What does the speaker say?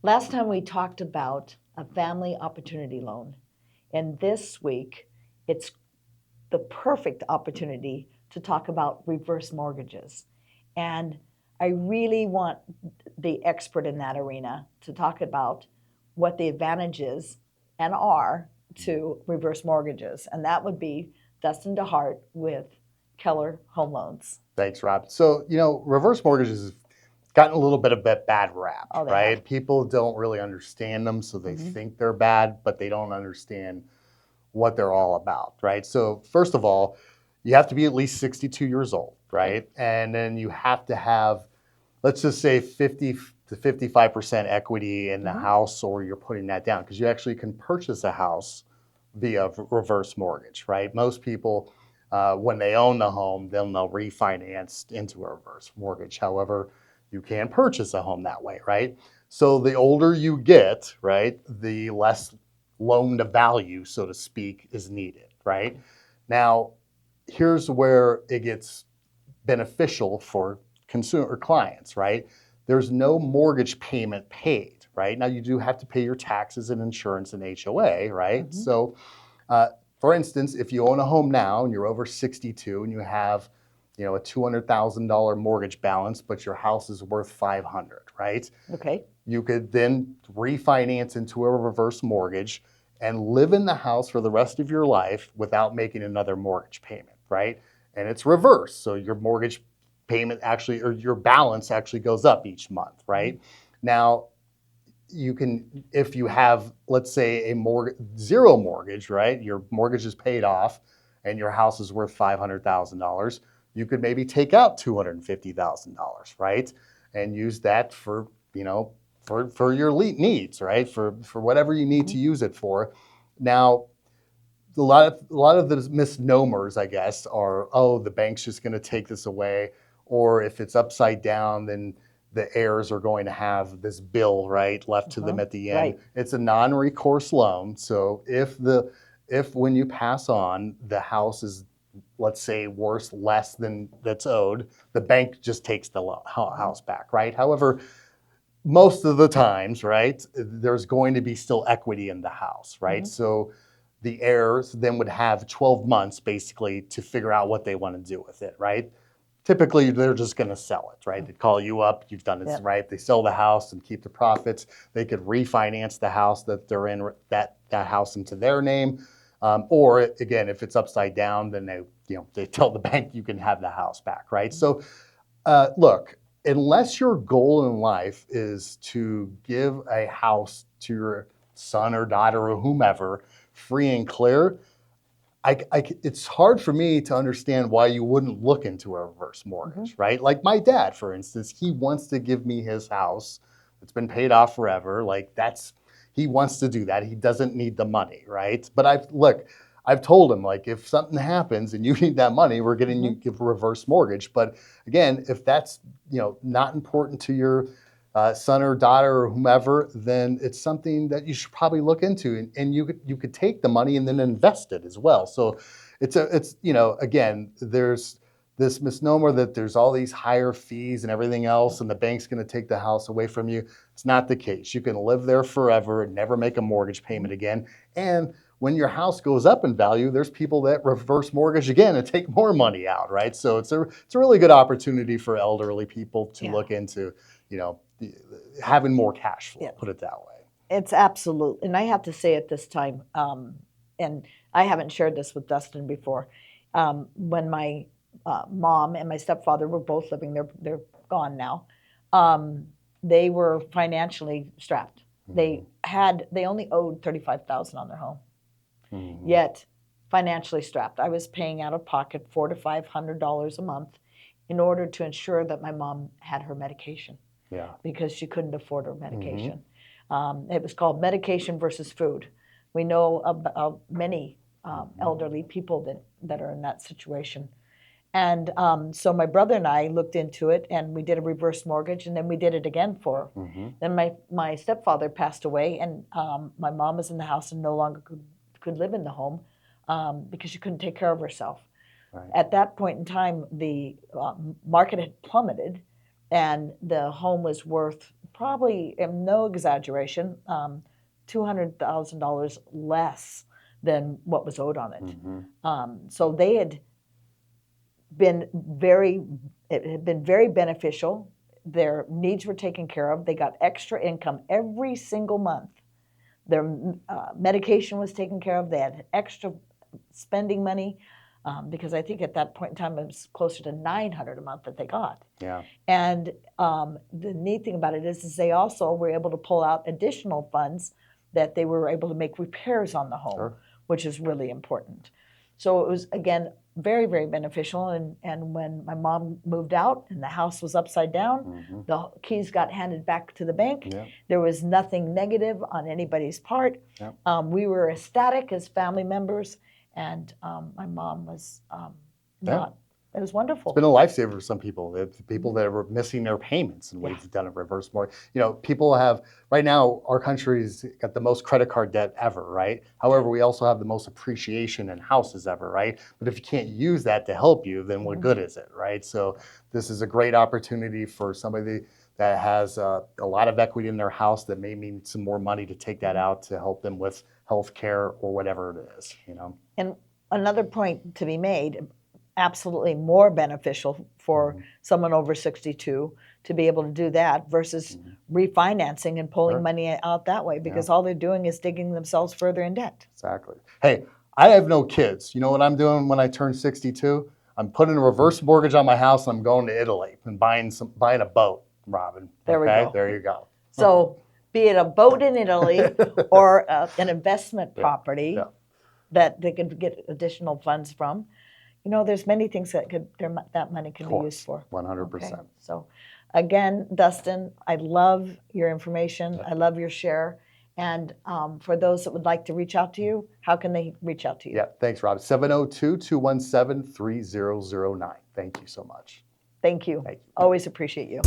Last time we talked about a family opportunity loan, and this week it's the perfect opportunity to talk about reverse mortgages. And I really want the expert in that arena to talk about what the advantages and are to reverse mortgages. And that would be Dustin DeHart with Keller Home Loans. Thanks, Rob. So, reverse mortgages have gotten a little bit of a bad rap, Oh, they right? have. People don't really understand them, so they Mhm. think they're bad, but they don't understand what they're all about, right? So, first of all, you have to be at least 62 years old, right? And then you have to have, let's just say 50 to 55% equity in the Mhm. house, or you're putting that down because you actually can purchase a house via reverse mortgage, right? Most people, when they own the home, then they'll refinance into a reverse mortgage. However, you can purchase a home that way, right? So the older you get, right, the less loan to value, so to speak, is needed, right? Now, here's where it gets beneficial for consumer clients, right? There's no mortgage payment paid, right? Now you do have to pay your taxes and insurance and HOA, right? Mhm. So, for instance, if you own a home now and you're over 62 and you have, a $200,000 mortgage balance, but your house is worth 500, right? Okay. You could then refinance into a reverse mortgage and live in the house for the rest of your life without making another mortgage payment, right? And it's reverse. So your mortgage payment actually, or your balance actually goes up each month, right? Now, you can, if you have, let's say, zero mortgage, right? Your mortgage is paid off and your house is worth $500,000. You could maybe take out $250,000, right? And use that for, for your needs, right? For whatever you need to use it for. Now, a lot of the misnomers, I guess, are, oh, the bank's just going to take this away, or if it's upside down, then the heirs are going to have this bill, right, left to them at the end. Right. It's a non-recourse loan, so if when you pass on, the house is, let's say, worth less than that's owed, the bank just takes the house back, right? However, most of the times, right, there's going to be still equity in the house, right? So the heirs then would have 12 months basically to figure out what they want to do with it, right? Typically, they're just going to sell it, right? They call you up, you've done this, Yep. right? They sell the house and keep the profits. They could refinance the house that they're in, that house into their name. Or again, if it's upside down, then they tell the bank you can have the house back, right? So look, unless your goal in life is to give a house to your son or daughter or whomever free and clear, it's hard for me to understand why you wouldn't look into a reverse mortgage, right? Like my dad, for instance, he wants to give me his house. It's been paid off forever. Like he wants to do that. He doesn't need the money, right? But I've told him, like, if something happens and you need that money, we're getting you a reverse mortgage. But again, if that's not important to your son or daughter or whomever, then it's something that you should probably look into, and you could take the money and then invest it as well. So it's again, there's this misnomer that there's all these higher fees and everything else, and the bank's going to take the house away from you. It's not the case. You can live there forever and never make a mortgage payment again. And when your house goes up in value, there's people that reverse mortgage again and take more money out, right? So it's a really good opportunity for elderly people to look into, having more cash flow, put it that way. It's absolute, and I have to say at this time, and I haven't shared this with Dustin before. When my mom and my stepfather were both living, they're gone now. They were financially strapped. They only owed 35,000 on their home, yet financially strapped. I was paying out of pocket $400 to $500 a month in order to ensure that my mom had her medication. Yeah. Because she couldn't afford her medication. It was called medication versus food. We know of many elderly people that are in that situation. And so my brother and I looked into it, and we did a reverse mortgage, and then we did it again for her. Then my stepfather passed away, and my mom was in the house and no longer could live in the home because she couldn't take care of herself. Right. At that point in time, the market had plummeted, and the home was worth probably, and no exaggeration, $200,000 less than what was owed on it. So they had been it had been very beneficial. Their needs were taken care of. They got extra income every single month. Their medication was taken care of. They had extra spending money because I think at that point in time it was closer to $900 a month that they got. Yeah. And the neat thing about it is they also were able to pull out additional funds that they were able to make repairs on the home, Sure. which is really important. So it was, again, very, very beneficial. And when my mom moved out and the house was upside down, the keys got handed back to the bank. Yeah. There was nothing negative on anybody's part. Yeah. We were ecstatic as family members, and my mom was not. It was wonderful. It's been a lifesaver for some people. The people that were missing their payments, and we've done a reverse mortgage. You know, people have right now. Our country's got the most credit card debt ever, right? However, we also have the most appreciation in houses ever, right? But if you can't use that to help you, then what good is it, right? So this is a great opportunity for somebody that has a lot of equity in their house that may need some more money to take that out to help them with health care or whatever it is, you know. And another point to be made, absolutely more beneficial for someone over 62 to be able to do that versus refinancing and pulling money out that way, because all they're doing is digging themselves further in debt. Exactly. Hey, I have no kids. You know what I'm doing when I turn 62? I'm putting a reverse mortgage on my house and I'm going to Italy and buying a boat, Robin. There we go. There you go. So be it a boat in Italy or an investment property that they could get additional funds from, you know, there's many things that that money could be used for. 100%. Okay. So again, Dustin, I love your information. I love your share. And for those that would like to reach out to you, how can they reach out to you? Yeah, thanks, Rob. 702-217-3009. Thank you so much. Thank you. Thank you. Always appreciate you.